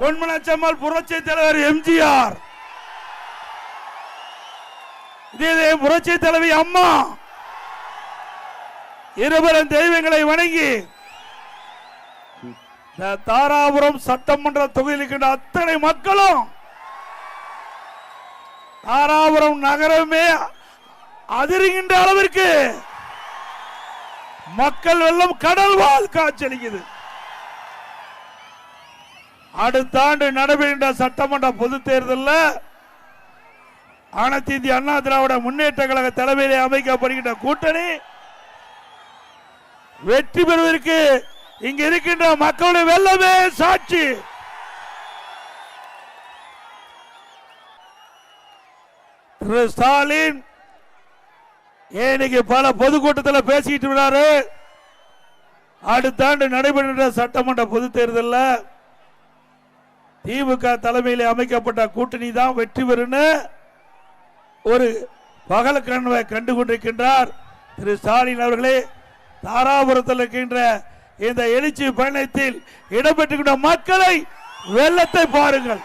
பொன்மனச்சம்மாள் புரட்சி தலைவர் எம்ஜிஆர், இதே புரட்சி தலைவி அம்மா, இருவரும் தெய்வங்களை வணங்கி தாராபுரம் சட்டமன்ற தொகுதியில் இருக்கின்ற அத்தனை மக்களும், தாராபுரம் நகரமே அதிர்கின்ற அளவிற்கு மக்கள் வெள்ளம் கடல் வாழ் காட்சியளிக்குது. அடுத்த ஆண்டு நடைபெறுகின்ற சட்டமன்ற பொது தேர்தலில் அனைத்து இந்திய அண்ணா திராவிட முன்னேற்ற கழக தலைமையிலே அமைக்கப்படுகின்ற கூட்டணி வெற்றி பெறுவதற்கு இங்க இருக்கின்ற மக்களுடைய வெள்ளமே சாட்சி. திரு ஸ்டாலின் இன்னைக்கு பல பொதுக்கூட்டத்தில் பேசிட்டு விடாரு. அடுத்த ஆண்டு நடைபெறுகின்ற சட்டமன்ற பொது தேர்தலில் திமுக தலைமையில் அமைக்கப்பட்ட கூட்டணி தான் வெற்றி பெறும் ஒரு பகல் கனவை கண்டு கொண்டிருக்கின்றார் திரு ஸ்டாலின் அவர்களே. தாராபுரத்தில் இருக்கின்ற இந்த எழுச்சி பயணத்தில் இடம்பெற்றுகின்ற மக்களை வெள்ளத்தை பாருங்கள்.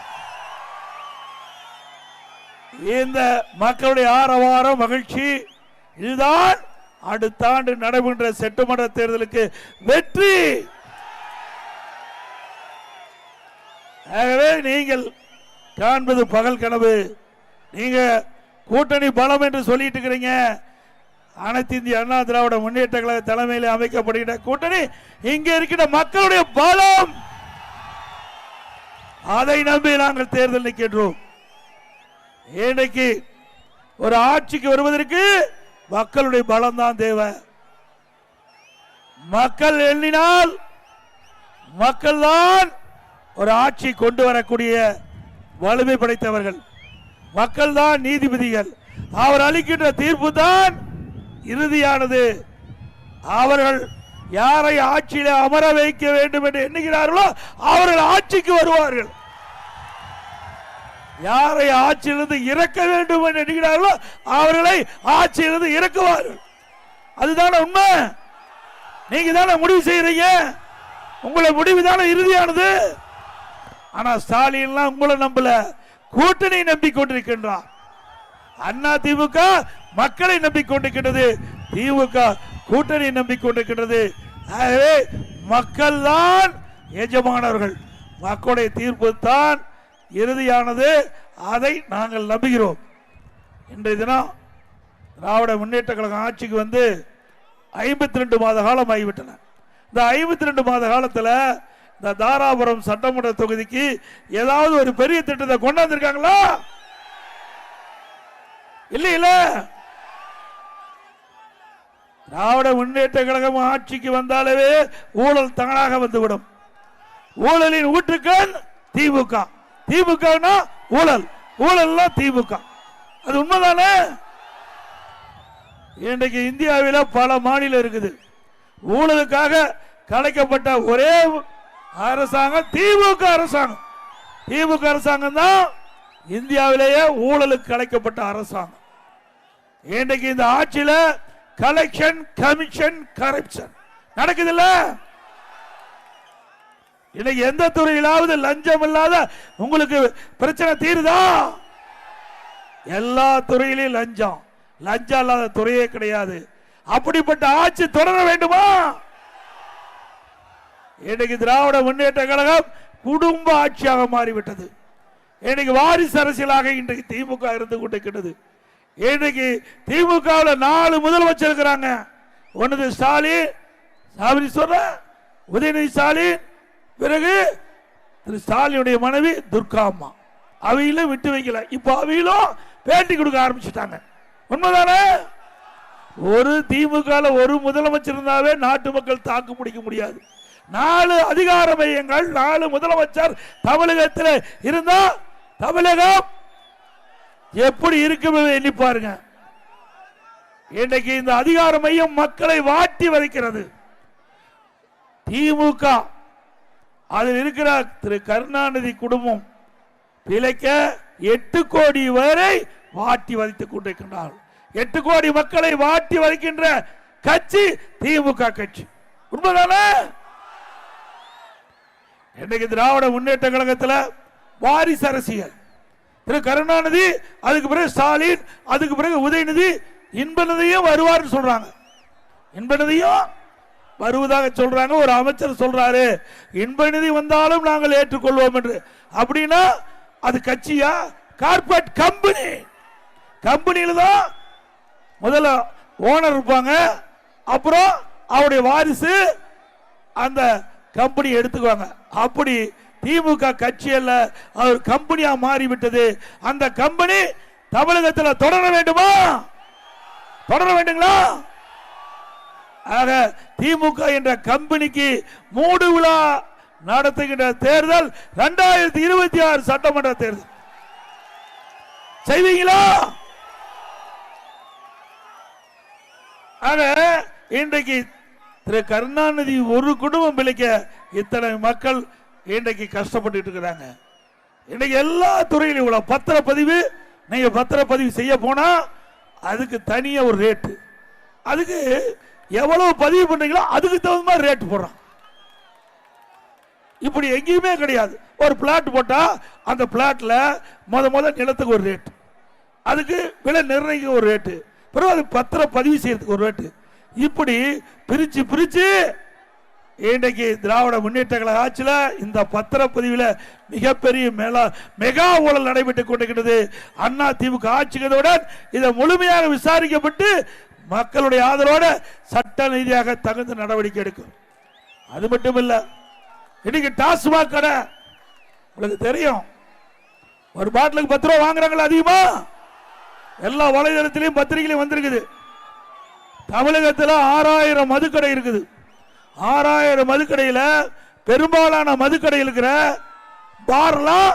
இந்த மக்களுடைய ஆரவாரம் மகிழ்ச்சி இதுதான் அடுத்த ஆண்டு நடைபெறுகின்ற சட்டமன்ற தேர்தலுக்கு வெற்றி. ஆகவே நீங்கள் காண்பது பகல் கனவு. நீங்க கூட்டணி பலம் என்று சொல்லிட்டு இருக்கிறீங்க. அனைத்து இந்திய அண்ணா திராவிட முன்னேற்ற கழக தலைமையில் அமைக்கப்படுகின்ற கூட்டணி இங்க இருக்கிற மக்களுடைய பலம். அதை நம்பி நாங்கள் தேர்தல் நிற்கின்றோம். இன்றைக்கு ஒரு ஆட்சிக்கு வருவதற்கு மக்களுடைய பலம் தான் தேவை. மக்கள் எண்ணினால் மக்கள் தான் ஒரு ஆட்சி கொண்டு வரக்கூடிய வலிமை படைத்தவர்கள். மக்கள் தான் நீதிபதிகள். அவர் அளிக்கின்ற தீர்ப்பு தான் இறுதியானது. அவர்கள் யாரை ஆட்சியில அமர வைக்க வேண்டும் என்று எண்ணுகிறார்களோ அவர்கள் ஆட்சிக்கு வருவார்கள். யாரை ஆட்சியிலிருந்து இறக்க வேண்டும் என்று எண்ணுகிறார்களோ அவர்களை ஆட்சியிலிருந்து இறக்குவார்கள். அதுதான உண்மை. நீங்க தானே முடிவு செய்யறீங்க. உங்களை முடிவு தானே இறுதியானது. ஆனா ஸ்டாலின் உங்களை நம்பல, கூட்டணி நம்பிக்கொண்டிருக்கின்றார். அண்ணா திமுக மக்களை நம்பிக்கொண்டிருக்கின்றது, திமுக கூட்டணி நம்பிக்கொண்டிருக்கின்றது. ஆகவே மக்கள் தான் எஜமானவர்கள். மக்களுடைய தீர்ப்பு தான் இறுதியானது. அதை நாங்கள் நம்புகிறோம். இன்றைய தினம் திராவிட முன்னேற்ற கழகம் ஆட்சிக்கு வந்து 52 மாத காலம் ஆகிவிட்டன. இந்த 52 மாத காலத்தில் இந்த தாராபுரம் சட்டமன்ற தொகுதிக்கு ஏதாவது ஒரு பெரிய திட்டத்தை கொண்டாந்துருக்காங்களா? இல்ல. திராவிட முன்னேற்ற கழகம் ஆட்சிக்கு வந்தாலே ஊழல் தானாக வந்துவிடும். ஊழலின் ஊற்றுக்கண் திமுக, திமுக ஊழல், ஊழல் திமுக. அது உண்மைதானே? இன்றைக்கு இந்தியாவில் பல மாநிலம் இருக்குது. ஊழலுக்காக கலைக்கப்பட்ட ஒரே அரசாங்கம் திமுக அரசாங்கம். திமுக அரசாங்கம் தான் இந்தியாவிலேயே ஊழலுக்கு கலைக்கப்பட்ட அரசாங்கம். இன்றைக்கு இந்த ஆட்சியில் கலெக்ஷன், கமிஷன், கரப்ஷன் நடக்குதுல்ல. இன்னைக்கு எந்த துறையிலாவது லஞ்சம் இல்லாத உங்களுக்கு பிரச்சனை தீருதா? எல்லா துறையிலும் லஞ்சம். லஞ்சம் இல்லாத துறையே கிடையாது. அப்படிப்பட்ட ஆட்சி தொடர வேண்டுமா? இன்னைக்கு திராவிட முன்னேற்ற கழகம் குடும்ப ஆட்சியாக மாறிவிட்டது. இன்னைக்கு வாரிசு அரசியலாக இன்றைக்கு திமுக இருந்து கொண்டிருக்கிறது. இன்னைக்கு திமுக 4 முதலமைச்சர் இருக்கிறாங்க. ஒன்று ஸ்டாலின், உதயநிதி ஸ்டாலின், பிறகு திரு ஸ்டாலினுடைய மனைவி துர்கா அம்மா. அவையிலும் விட்டு வைக்கல. இப்ப அவையிலும் பேட்டி கொடுக்க ஆரம்பிச்சுட்டாங்க. உண்மைதானே? ஒரு திமுக ஒரு முதலமைச்சர் இருந்தாவே நாட்டு மக்கள் தாக்கு முடிக்க முடியாது. 4 அதிகார மையங்கள், 4 முதலமைச்சர் தமிழகத்தில் இருந்தா தமிழகம் எப்படி இருக்கும் எண்ணி பாருங்க. இன்றைக்கு இந்த அதிகார மையம் மக்களை வாட்டி வதைக்கிறது. திமுக அதில் இருக்கிற திரு கருணாநிதி குடும்பம் பிழைக்க 8 கோடி வரை வாட்டி வதைத்துக் கொண்டிருக்கின்றார். 8 கோடி மக்களை வாட்டி வதைக்கின்ற கட்சி திமுக கட்சி. உண்மைதானே? இன்னைக்கு திராவிட முன்னேற்ற கழகத்தில் வாரிசு அரசியல். திரு கருணாநிதி, அதுக்கு பிறகு ஸ்டாலின், அதுக்கு பிறகு உதயநிதி, இன்பநிதியும் வருவார் சொல்றாங்க. இன்பநிதியும் வருவதாக சொல்றாங்க. ஒரு அமைச்சர் சொல்றாரு இன்பநிதி வந்தாலும் நாங்கள் ஏற்றுக்கொள்வோம் என்று. அப்படின்னா அது கட்சியா? Corporate company. கம்பெனியில தான் முதல்ல ஓனர் இருப்பாங்க, அப்புறம் அவருடைய வாரிசு அந்த கம்பெனி எடுத்துக்குவாங்க. அப்படி திமுக கட்சி அல்ல, அவர் கம்பெனியா மாறிவிட்டது. அந்த கம்பெனி தமிழகத்தில் தொடர வேண்டுமா? தொடர வேண்டுங்களா? ஆக திமுக என்ற கம்பெனிக்கு மூடு விழா நடத்துகின்ற தேர்தல் 2026 சட்டமன்ற தேர்தல் செய்வீங்களா? ஆக இன்றைக்கு திரு கருணாநிதி ஒரு குடும்பம் பிழைக்க இத்தனை மக்கள் இன்றைக்கு கஷ்டப்பட்டு இருக்கிறாங்க. இன்றைக்கு எல்லா துறையிலும் இவ்வளவு பத்திரப்பதிவு, நீங்க பத்திரப்பதிவு செய்ய போனா அதுக்கு தனியா ஒரு ரேட்டு, அதுக்கு எவ்வளவு பதிவு பண்றீங்களோ அதுக்கு தகுந்த மாதிரி ரேட் போடுறான். இப்படி எங்கேயுமே கிடையாது. ஒரு பிளாட் போட்டா அந்த பிளாட்ல முத நிலத்துக்கு ஒரு ரேட், அதுக்கு விலை நிர்ணயிக்க ஒரு ரேட்டு, பிறகு அது பத்திரம் பதிவு செய்யறதுக்கு ஒரு ரேட்டு. இப்படி பிரிச்சு பிரிச்சு இன்றைக்கு திராவிட முன்னேற்ற கழக ஆட்சியில் இந்த பத்திரப்பதிவில் மிகப்பெரிய மெகா ஊழல் நடைபெற்றுக் கொண்டிருக்கிறது. அண்ணா திமுக ஆட்சிகளுடன் இதை முழுமையாக விசாரிக்கப்பட்டு மக்களுடைய ஆதரவோட சட்ட ரீதியாக தகுந்த நடவடிக்கை எடுக்கும். அது மட்டும் இல்ல, இன்னைக்கு டாஸ்மாக் கடை உங்களுக்கு தெரியும், ஒரு பாட்டிலுக்கு 10 ரூபாய் வாங்குறாங்களா அதிகமா? எல்லா வலைதளத்திலையும் பத்திரிகையிலும் வந்திருக்குது. தமிழகத்தில் 6000 மதுக்கடை இருக்குது. 6000 மதுக்கடையில் பெரும்பாலான மதுக்கடையில் இருக்கிற பார்லாம்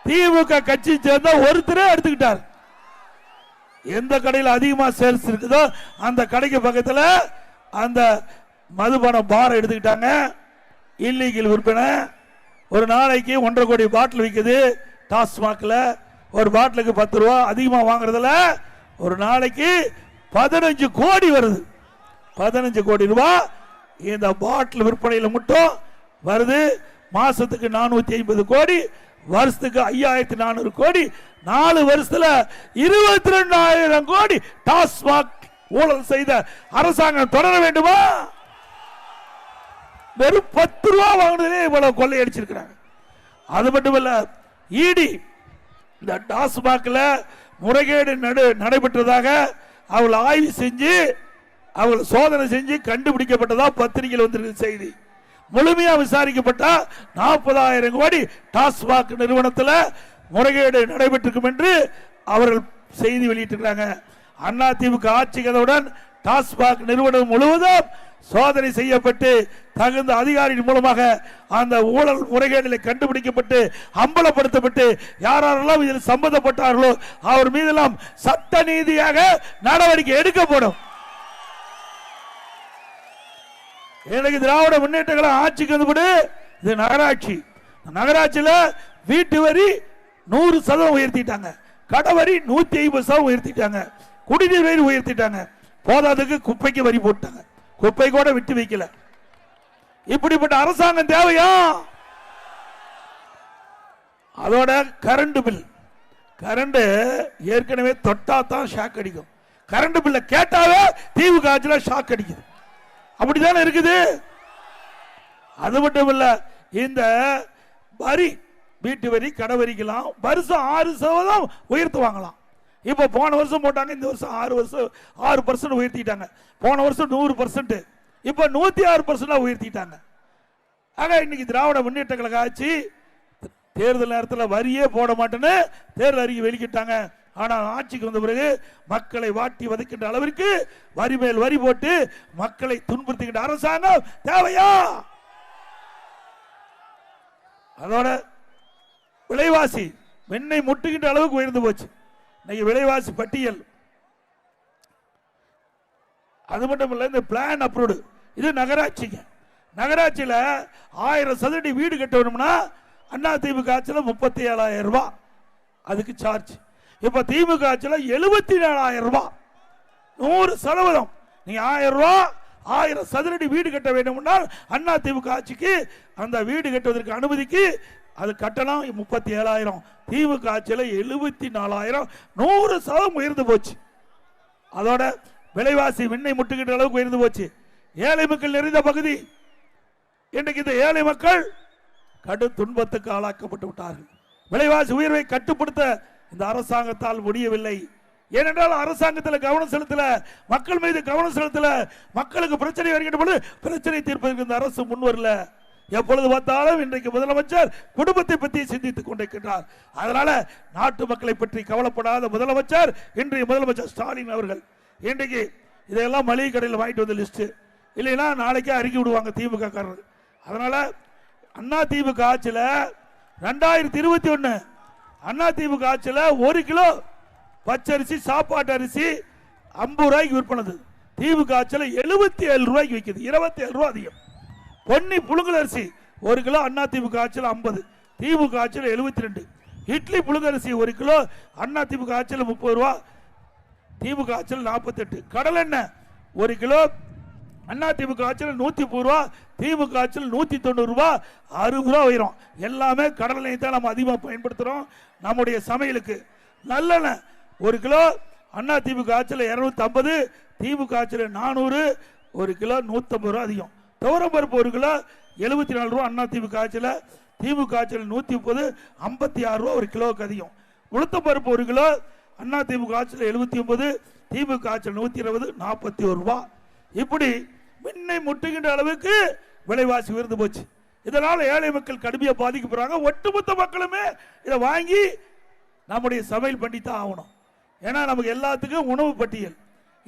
திமுக கட்சி சேர்ந்த ஒருத்தரே எடுத்துக்கிட்டார். எந்த கடையில் அதிகமா சேல்ஸ் இருக்குதோ அந்த கடைக்கு பக்கத்தில் அந்த மதுபான பார் எடுத்துக்கிட்டாங்க. இல்லீகல் விற்பனை. ஒரு நாளைக்கு 1.5 கோடி பாட்டில் விற்குது டாஸ்மாக்ல. ஒரு பாட்டிலுக்கு 10 ரூபா அதிகமா வாங்குறதுல ஒரு நாளைக்கு 15 கோடி வருது. 15 கோடி ரூபாய் இந்த பாட்டில் விற்பனையில் மட்டும் வருது. மாசத்துக்கு 450 கோடி, வருஷத்துக்கு 5400 கோடி, 4 வருஷத்துல 22,000 கோடி டாஸ்மாக் ஊழல் செய்த அரசாங்கம் தொடர வேண்டுமா? வெறும் 10 ரூபா வாங்கினதே இவ்வளவு கொள்ளையடிச்சிருக்கிறாங்க. அது மட்டுமல்ல, இடி இந்த டாஸ்மாக்ல முறைகேடு நடைபெற்றதாக அவள் ஆய்வு செஞ்சு அவள் சோதனை செஞ்சு கண்டுபிடிக்கப்பட்டதா பத்திரிகையில் வந்திருக்கிற செய்தி. முழுமையா விசாரிக்கப்பட்டா 40,000 கோடி டாஸ்மாக் நிறுவனத்தில் முறைகேடு நடைபெற்றிருக்கும் என்று அவர்கள் செய்தி வெளியிட்டிருக்கிறாங்க. அண்ணா திமுக ஆட்சிகளுடன் டாஸ்மாக் நிறுவனம் முழுவதும் சோதனை செய்யப்பட்டு தகுந்த அதிகாரிகள் மூலமாக அந்த ஊழல் முறைகேடுகளை கண்டுபிடிக்கப்பட்டு அம்பலப்படுத்தப்பட்டு யாரெல்லாம் இதில் சம்பந்தப்பட்டார்களோ அவர் மீதெல்லாம் சட்ட நீதியாக நடவடிக்கை எடுக்கப்படும். எனக்கு திராவிட முன்னேற்ற கழகம் ஆட்சிக்கு வந்து இது நகராட்சி. நகராட்சியில் வீட்டு வரி 100% உயர்த்திட்டாங்க, கடை வரி 150% உயர்த்திட்டாங்க, குடிநீர் வரி உயர்த்திட்டாங்க. போதாதுக்கு குப்பைக்கு வரி போட்டாங்க, குப்பை கூட விட்டு வைக்கல. இப்படிப்பட்ட அரசாங்கம் தேவையா? அதோட கரண்ட் பில், கரண்ட் ஏற்கனவே தொட்டா தான் ஷாக் அடிக்கும். கரண்ட் பில்ல கேட்டாவே திமுக ஆட்சியில் ஷாக் அடிக்குது. அப்படித்தானே இருக்குது. அது மட்டும் இல்ல, இந்த வரி வீட்டு வரி கடை வரிக்கலாம் வருஷம் 6% உயர்த்துவாங்களாம். இப்ப போன வருஷம் போட்டாங்க, இந்த வருஷம் 6% உயர்த்திட்டாங்க. போன வருஷம் 100%, இப்ப 106% உயர்த்திட்டாங்க. ஆக இன்னைக்கு திராவிட முன்னேற்ற கழக ஆட்சி தேர்தல் நேரத்தில் வரியே போட மாட்டேன்னு தேர்தல் அறிக்கை வெளியிட்டாங்க. ஆனால் ஆட்சிக்கு வந்த பிறகு மக்களை வாட்டி வதைக்கின்ற அளவிற்கு வரி மேல் வரி போட்டு மக்களை துன்புறுத்துகின்ற அரசாங்கம் தேவையா? அதோட விலைவாசி வெண்ணெய் முட்டுகின்ற அளவுக்கு உயர்ந்து போச்சு. இன்னைக்கு விலைவாசி பட்டியல். அது மட்டும் இல்ல, இந்த பிளான் அப்ரூவ்டு, இது நகராட்சிங்க. நகராட்சியில் 1000 சதுரடி வீடு கட்டணும்னா அண்ணா திமுக ஆட்சியில் 37,000 ரூபாய் அதுக்கு சார்ஜ். இப்ப திமுக ஆட்சியில் 74,000 ரூபாய், 100%. நீங்க 1000 ரூபாய் 1000 சதுரடி வீடு கட்ட வேண்டும் என்றால் அதிமுக ஆட்சிக்கு அந்த வீடு கட்டுவதற்கு அனுமதிக்கு அது கட்டணம் 37,000. திமுக ஆட்சியில் 74,000, 100% உயர்ந்து போச்சு. அதோட விலைவாசி விண்ணை முட்டுகின்ற அளவுக்கு உயர்ந்து போச்சு. ஏழை மக்கள் நிறைந்த பகுதி. இன்றைக்கு இந்த ஏழை மக்கள் கடும் துன்பத்துக்கு ஆளாக்கப்பட்டு விட்டார்கள். விலைவாசி உயர்வை கட்டுப்படுத்த இந்த அரசாங்கத்தால் முடியவில்லை. ஏனென்றால் அரசாங்கத்தில் கவனம் செலுத்தல, மக்கள் மீது கவனம் செலுத்தல. மக்களுக்கு பிரச்சனை வருகின்ற பொழுது பிரச்சனை தீர்ப்பதற்கு இந்த அரசு முன்வரல. எப்பொழுது பார்த்தாலும் இன்றைக்கு முதலமைச்சர் குடும்பத்தை பற்றி சிந்தித்துக் கொண்டிருக்கிறார். அதனால நாட்டு மக்களை பற்றி கவலைப்படாத முதலமைச்சர் இன்றைய முதலமைச்சர் ஸ்டாலின் அவர்கள் இன்றைக்கு இதெல்லாம் மளிகை கடையில் வாங்கிட்டு வந்த லிஸ்ட் இல்லைன்னா நாளைக்கே அறிக்கை விடுவாங்க திமுக காரர்கள். அதனால அண்ணா திமுக ஆட்சியில் 2021 அண்ணா திமுக ஆட்சியில் 1 கிலோ பச்சரிசி சாப்பாட்டு அரிசி 50 ரூபாய்க்கு விற்பனது. திமுக ஆட்சியில் 77 ரூபாய்க்கு விற்குது. 27 ரூபாய் அதிகம். பொன்னி புழுங்கல் அரிசி 1 கிலோ அண்ணா திமுக ஆட்சியில் 50, திமுக ஆட்சியில் 72. இட்லி புழுங்கரிசி 1 கிலோ அண்ணா திமுக ஆட்சியில் 30 ரூபா, திமுக ஆட்சியில் 48. கடல் எண்ணெய் 1 கிலோ அண்ணா திமுக ஆட்சியில் 130 ரூபா, திமுக ஆட்சியில் 190 ரூபா, 60 ரூபா உயரும். எல்லாமே கடல் எண்ணெய் தான் நம்ம அதிகமாக பயன்படுத்துகிறோம் நம்முடைய சமையலுக்கு. நல்லெண்ணெய் 1 கிலோ அண்ணா திமுக ஆட்சியில் 250, திமுக ஆட்சியில் 400, 1 கிலோ 150 ரூபா அதிகம். துவரம்பருப்பு 1 கிலோ 74 ரூபா அண்ணா திமுக ஆட்சியில், திமுக ஆட்சியில் 130, 56 ரூபா 1 கிலோவுக்கு அதிகம். உளுத்தம்பருப்பு 1 கிலோ அண்ணா திமுக ஆட்சியில் 79, திமுக ஆட்சியில் 120, 41 ரூபா. இப்படி மின்னை முட்டுகின்ற அளவுக்கு விலைவாசி உயர்ந்து போச்சு. இதனால் ஏழை மக்கள் கடுமையாக பாதிக்கப்படுறாங்க. ஒட்டுமொத்த மக்களுமே இதை வாங்கி நம்முடைய சமையல் பண்ணித்தான் ஆகணும். ஏன்னா நமக்கு எல்லாத்துக்கும் உணவு பட்டியல்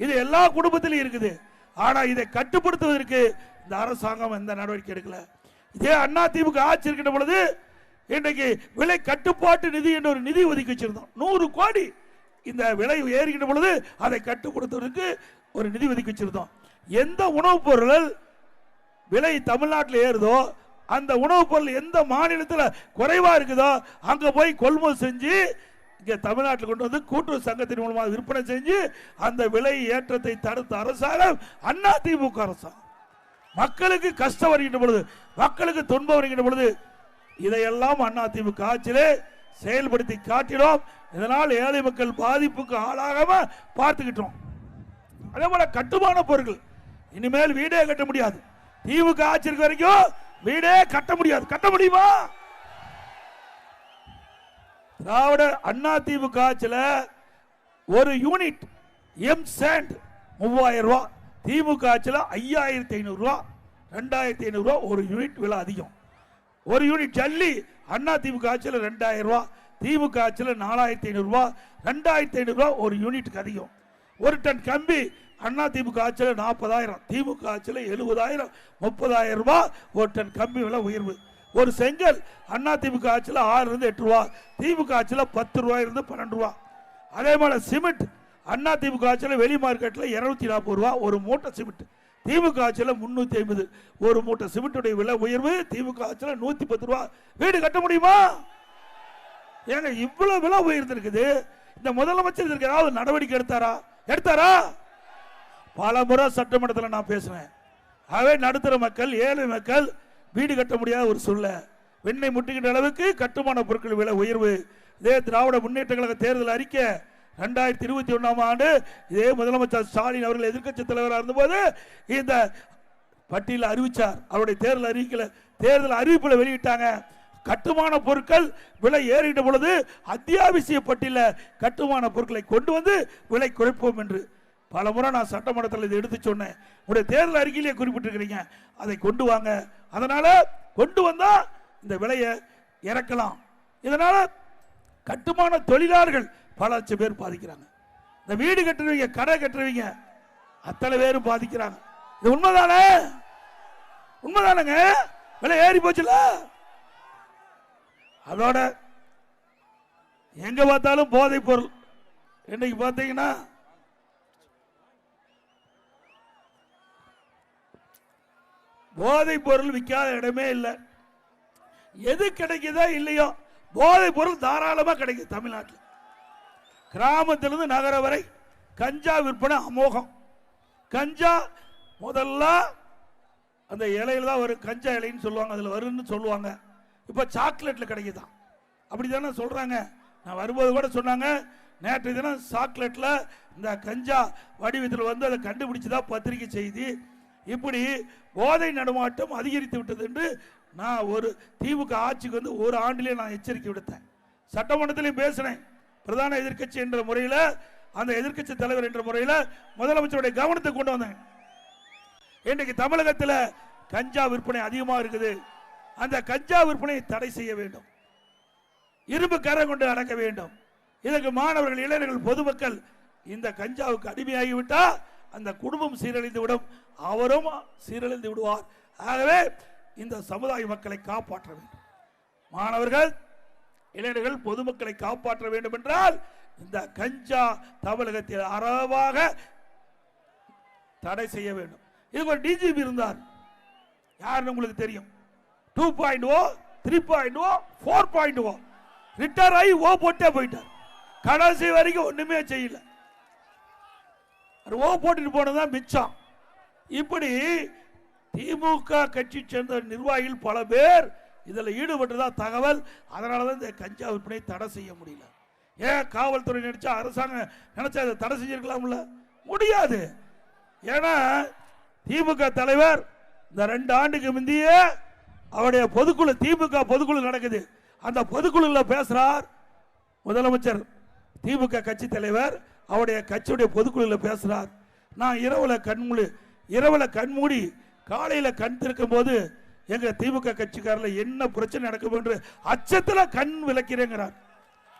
இது எல்லா குடும்பத்திலும் இருக்குது. ஆனால் இதை கட்டுப்படுத்துவதற்கு இந்த அரசாங்கம் எந்த நடவடிக்கை எடுக்கல. இதே அண்ணா திமுக ஆட்சி இருக்கின்ற பொழுது இன்றைக்கு விலை கட்டுப்பாட்டு நிதி என்ற ஒரு நிதி ஒதுக்கி வச்சிருந்தோம். 100 கோடி இந்த விலை ஏறுகின்ற பொழுது அதை கட்டுப்படுத்துவதற்கு ஒரு நிதி ஒதுக்கி வச்சிருந்தோம். எந்த உணவுப் பொருள் விலை தமிழ்நாட்டில் ஏறுதோ அந்த உணவுப் பொருள் எந்த மாநிலத்தில் குறைவா இருக்குதோ அங்க போய் கொள்முதல் செஞ்சு இங்க தமிழ்நாட்டில் கொண்டு வந்து கூட்டுறவு சங்கத்தின் மூலமாக விற்பனை செஞ்சு அந்த விலை ஏற்றத்தை தடுத்த அரசாங்கம் அண்ணா திமுக அரசாங்கம். மக்களுக்கு கஷ்டம் வருகின்ற பொழுது, மக்களுக்கு துன்பம் வருகின்ற பொழுது இதையெல்லாம் அண்ணா திமுக ஆட்சியிலே செயல்படுத்தி காட்டினோம். இதனால் ஏழை மக்கள் பாதிப்புக்கு ஆளாகாம பார்த்துக்கிட்டோம். அதே போல கட்டுமான பொருட்கள் இனிமேல் வீடே கட்ட முடியாது. திமுக ஆட்சி இருக்க வரைக்கும் வீடே கட்ட முடியாது. கட்ட முடியுமா? திராவிட அண்ணா திமுக ஆட்சியில் ஒரு யூனிட் எம் சாண்ட் 3000 ரூபா, திமுக ஆட்சியில் 5500 ரூபா, 2500 ரூபா ஒரு யூனிட் விலை அதிகம். ஒரு யூனிட் ஜல்லி அண்ணா திமுக ஆட்சியில் 2000 ரூபா, திமுக ஆட்சியில் 4500 ரூபா, 2500 ரூபா ஒரு யூனிட்டுக்கு அதிகம். ஒரு டன் கம்பி அண்ணா திமுக ஆட்சியில் 40,000, திமுக ஆட்சியில் 70,000, 30,000 ரூபாய் ஒரு டன் கம்பி விலை உயர்வு. ஒரு செங்கல் அண்ணா திமுக ஆட்சியில் 6 இருந்து 8 ரூபா, திமுக ஆட்சியில் 10 ரூபாய் இருந்து 12 ரூபா. அதே போல சிமெண்ட் அண்ணா திமுக ஆட்சியில் வெளி மார்க்கெட்டில் 240 ரூபா ஒரு மூட்டை சிமெண்ட், திமுக ஆட்சியில் 350 ஒரு மூட்டை சிமெண்ட்டுடைய விலை உயர்வு. திமுக ஆட்சியில் 110 ரூபா. வீடு கட்ட முடியுமா? ஏங்க இவ்வளவு விலை உயர்ந்திருக்குது. இந்த முதலமைச்சர் இதற்கு ஏதாவது நடவடிக்கை எடுத்தாரா? பல முறை சட்டமன்றத்தில் நான் பேசுவேன். ஆகவே நடுத்தர மக்கள், ஏழை மக்கள் வீடு கட்ட முடியாத ஒரு சூழ்நிலை. வெண்ணெய் முட்டுகின்ற அளவுக்கு கட்டுமான பொருட்கள் விலை உயர்வு. இதே திராவிட முன்னேற்ற கழக தேர்தல் அறிக்கை 2021 ஆண்டு இதே முதலமைச்சர் ஸ்டாலின் அவர்கள் எதிர்க்கட்சி தலைவராக இருந்தபோது இந்த பட்டியலில் அறிவிச்சார். அவருடைய தேர்தல் அறிவிப்பில் வெளியிட்டாங்க. கட்டுமான பொருட்கள் விலை ஏறிட்ட பொழுது அத்தியாவசிய பட்டியலில் கட்டுமான பொருட்களை கொண்டு வந்து விலை குறைப்போம் என்று பல முறை நான் சட்டமன்றத்தில் இதை எடுத்து சொன்னேன். உடைய தேர்தல் அறிக்கையிலே குறிப்பிட்டிருக்கிறீங்க. அதை கொண்டு வாங்க. அதனால கொண்டு வந்தா இந்த விலையை இறக்கலாம். இதனால கட்டுமான தொழிலாளர்கள் பல லட்சம் பேர் பாதிக்கிறாங்க. இந்த வீடு கட்டுறவங்க, கடை கட்டுறவங்க அத்தனை பேரும் பாதிக்கிறாங்க. இது உண்மைதானங்க? விலை ஏறி போச்சுல. அதோட எங்க பார்த்தாலும் போதைப் பொருள். இன்னைக்கு பார்த்தீங்கன்னா போதைப் பொருள் விற்காத இடமே இல்லை. எது கிடைக்குதோ இல்லையோ போதைப் பொருள் தாராளமா கிடைக்குது தமிழ்நாட்டில். கிராமத்திலிருந்து நகர வரை கஞ்சா விற்பனை அமோகம். கஞ்சா முதல்ல அந்த இலையில தான் வரும், கஞ்சா இலைன்னு சொல்லுவாங்க, அதில் வரும்னு சொல்லுவாங்க. இப்போ சாக்லேட்டில் கிடைக்குதான், அப்படி தானே சொல்கிறாங்க. நான் வரும்போது கூட சொன்னாங்க, நேற்று தினம் சாக்லேட்டில் இந்த கஞ்சா வடிவத்தில் வந்து அதை கண்டுபிடிச்சதா பத்திரிகை செய்தி. இப்படி போதை நடமாட்டம் அதிகரித்து விட்டது என்று நான் ஒரு திமுக ஆட்சிக்கு வந்து ஒரு ஆண்டிலே நான் எச்சரிக்கை விடுத்தேன். சட்டமன்றத்திலையும் பேசினேன். பிரதான எதிர்க்கட்சி என்ற முறையில், அந்த எதிர்க்கட்சி தலைவர் என்ற முறையில் முதலமைச்சருடைய கவனத்தை கொண்டு வந்தேன். இன்றைக்கு தமிழகத்தில் கஞ்சா விற்பனை அதிகமாக இருக்குது. அந்த கஞ்சா விற்பனையை தடை செய்ய வேண்டும், இரும்பு கரை கொண்டு அடக்க வேண்டும். இதற்கு மாணவர்கள், இளைஞர்கள், பொதுமக்கள் இந்த கஞ்சாவுக்கு அடிமையாகிவிட்டா அந்த குடும்பம் சீரழிந்து விடும், அவரும் சீரழிந்து விடுவார். ஆகவே இந்த சமுதாய மக்களை காப்பாற்ற வேண்டும். மாணவர்கள், இளைஞர்கள், பொதுமக்களை காப்பாற்ற வேண்டும் என்றால் இந்த கஞ்சா தமிழகத்தில் அறவாக தடை செய்ய வேண்டும். இதுக்கு ஒரு டிஜிபி இருந்தார், யாருன்னு உங்களுக்கு தெரியும். 2.0, 3.0, 4.0 ரிட்டர் ஆகி ஓ போட்டே போயிட்டார். கடைசி வரைக்கும் ஒண்ணுமே செய்யல, ஓ போட்டுட்டு போனதான் மிச்சம். இப்படி திமுக கட்சி சேர்ந்த நிர்வாகிகள் பல பேர் இதில் ஈடுபட்டதா தகவல். அதனாலதான் இந்த கஞ்சா விற்பனை தடை செய்ய முடியல. ஏன் காவல்துறை நினைச்சா, அரசாங்கம் நினைச்சா இதை தடை செஞ்சிருக்கலாம்ல? முடியாது. ஏன்னா திமுக தலைவர் இந்த 2 ஆண்டுக்கு முந்தைய அவருடைய பொதுக்குழு, திமுக பொதுக்குழு நடக்குது, அந்த பொதுக்குழுல பேசுறார் முதலமைச்சர். திமுக கட்சி தலைவர் அவருடைய கட்சியுடைய பொதுக்குழுல பேசுறார். நான் இரவுல கண்மூடி காலையில கண் திறக்கும் போது எங்க திமுக கட்சிக்காரல என்ன பிரச்சனை நடக்கும் என்று அச்சத்துல கண் விளக்கிறேங்கிறார்.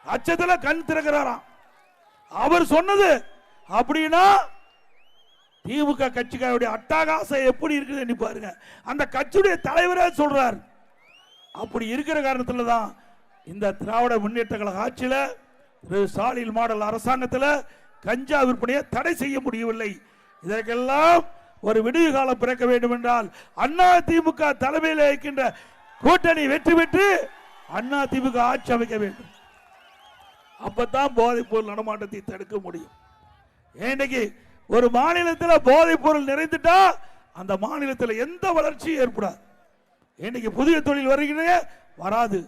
அச்சத்துல கண் திறக்கிறாராம். அவர் சொன்னது அப்படின்னா திமுக கட்சிக்காரருடைய அட்டகாசம் எப்படி இருக்குது பாருங்க. அந்த கட்சியுடைய தலைவரே சொல்றார். அப்படி இருக்கிற காரணத்துல தான் இந்த திராவிட முன்னேற்ற கழக ஆட்சியில் ஸ்டாலின் மாடல் அரசாங்கத்தில் கஞ்சா விற்பனையை தடை செய்ய முடியவில்லை. இதற்கெல்லாம் ஒரு விடிவு காலம் பிறக்க வேண்டும் என்றால் அண்ணா திமுக தலைமையில் இருக்கின்ற கூட்டணி வெற்றி பெற்று அண்ணா திமுக ஆட்சி அமைக்க வேண்டும். அப்பதான் போதைப் பொருள் நடமாட்டத்தை தடுக்க முடியும். இன்னைக்கு ஒரு மாநிலத்தில் போதைப் பொருள் நிறைந்துட்டா அந்த மாநிலத்தில் எந்த வளர்ச்சியும் ஏற்படாது. இன்னைக்கு புதிய தொழில் வருகிற வராது.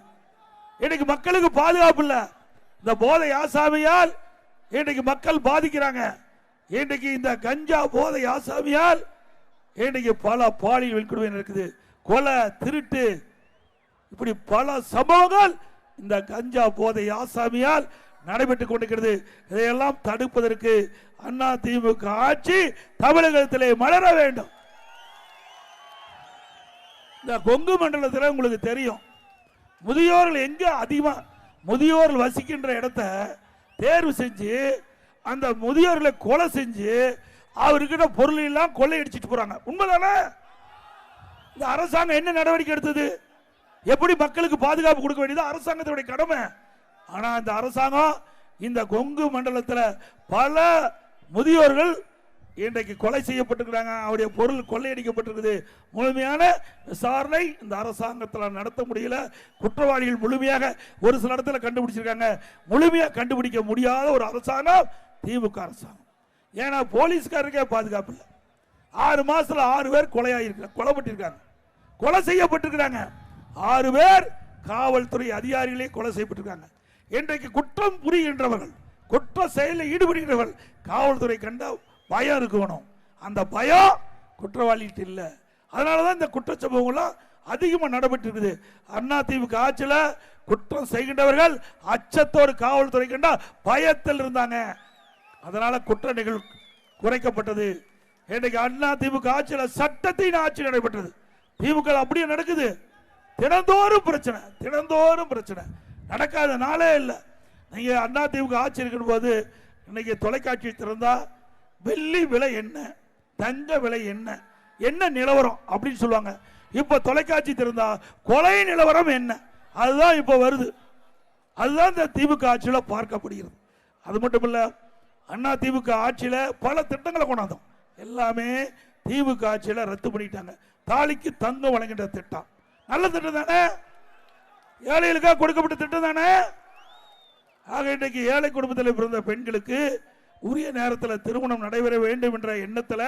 இன்னைக்கு மக்களுக்கு பாதுகாப்பு இல்ல. இந்த போதை ஆசாமியால் இன்னைக்கு மக்கள் பாதிக்கிறாங்க. இன்னைக்கு இந்த கஞ்சா போதை ஆசாமியால் இன்னைக்கு பல பாலியல் வன்கொடுமை நடக்குது, கொலை, திருட்டு, இப்படி பல சம்பவங்கள் இந்த கஞ்சா போதை ஆசாமியால் நடைபெற்றுக் கொண்டிருக்கிறது. இதையெல்லாம் தடுப்பதற்கு அண்ணா திமுக ஆட்சி தமிழகத்திலே மலர வேண்டும். இந்த கொங்கு மண்டலத்தில் உங்களுக்கு தெரியும், முதியோர்கள் எங்க அதிகமா முதியோர்கள் வசிக்கின்ற இடத்தை தேர்வு செஞ்சு அந்த முதியோர்களை கொலை செஞ்சு அவர்கிட்ட பொருள் எல்லாம் கொள்ளையடிச்சிட்டு போறாங்க. உண்மைதானே? இந்த அரசாங்கம் என்ன நடவடிக்கை எடுத்தது? எப்படி மக்களுக்கு பாதுகாப்பு கொடுக்க வேண்டியது அரசாங்கத்துடைய கடமை. ஆனா இந்த அரசாங்கம் இந்த கொங்கு மண்டலத்தில் பல முதியோர்கள் இன்றைக்கு கொலை செய்யப்பட்டிருக்கிறாங்க, அவருடைய பொருள் கொள்ளையடிக்கப்பட்டிருக்குது. முழுமையான விசாரணை இந்த அரசாங்கத்தில் நடத்த முடியல. குற்றவாளிகள் முழுமையாக ஒரு சில இடத்துல கண்டுபிடிச்சிருக்காங்க, முழுமையாக கண்டுபிடிக்க முடியாத ஒரு அரசாங்கம் திமுக அரசாங்கம். ஏன்னா போலீஸ்காரருக்கே பாதுகாப்பு இல்லை. 6 மாசத்துல 6 பேர் கொலைப்பட்டிருக்காங்க, கொலை செய்யப்பட்டிருக்கிறாங்க. 6 பேர் காவல்துறை அதிகாரிகளே கொலை செய்யப்பட்டிருக்காங்க. இன்றைக்கு குற்றம் புரிகின்றவர்கள், குற்ற செயலில் ஈடுபடுகிறவர்கள் காவல்துறை கண்ட பயம் இருக்கணும். அந்த பயம் குற்றவாளிகிட்ட இல்லை. அதனாலதான் இந்த குற்ற சம்பவங்கள்லாம் அதிகமாக நடைபெற்றிருக்குது. அண்ணா திமுக ஆட்சியில் குற்றம் செய்கின்றவர்கள் அச்சத்தோடு காவல்துறை கண்டா பயத்தில் இருந்தாங்க. அதனால குற்ற நிகழ்வு குறைக்கப்பட்டது. இன்றைக்கு அண்ணா திமுக ஆட்சியில் சட்டத்தின் ஆட்சி நடைபெற்றது. திமுக அப்படியே நடக்குது. தினந்தோறும் பிரச்சனை, தினந்தோறும் பிரச்சனை, நடக்காத நாளே இல்லை. நீங்க அண்ணா திமுக ஆட்சி இருக்கிற போது இன்னைக்கு தொலைக்காட்சி திறந்தா வெள்ளி விலை என்ன, தங்க விலை என்ன, என்ன நிலவரம் அப்படின்னு சொல்லுவாங்க. இப்ப தொலைக்காட்சி திறந்தா கொலை நிலவரம் என்ன, அதுதான் இப்ப வருது. அதுதான் இந்த திமுக ஆட்சியில் பார்க்கப்படுகிறது. அது மட்டும் இல்ல, அண்ணா திமுக ஆட்சியில பல திட்டங்களை கொண்டாந்தோம். எல்லாமே திமுக ஆட்சியில ரத்து பண்ணிட்டாங்க. தாலிக்கு தங்கம் வழங்குகின்ற திட்டம் நல்ல திட்டம் தானே, ஏழைகளுக்காக கொடுக்கப்பட்ட திட்டம் தானே. ஆக இன்றைக்கு ஏழை குடும்பத்தில் பிறந்த பெண்களுக்கு உரிய நேரத்தில் திருமணம் நடைபெற வேண்டும் என்ற எண்ணத்தில்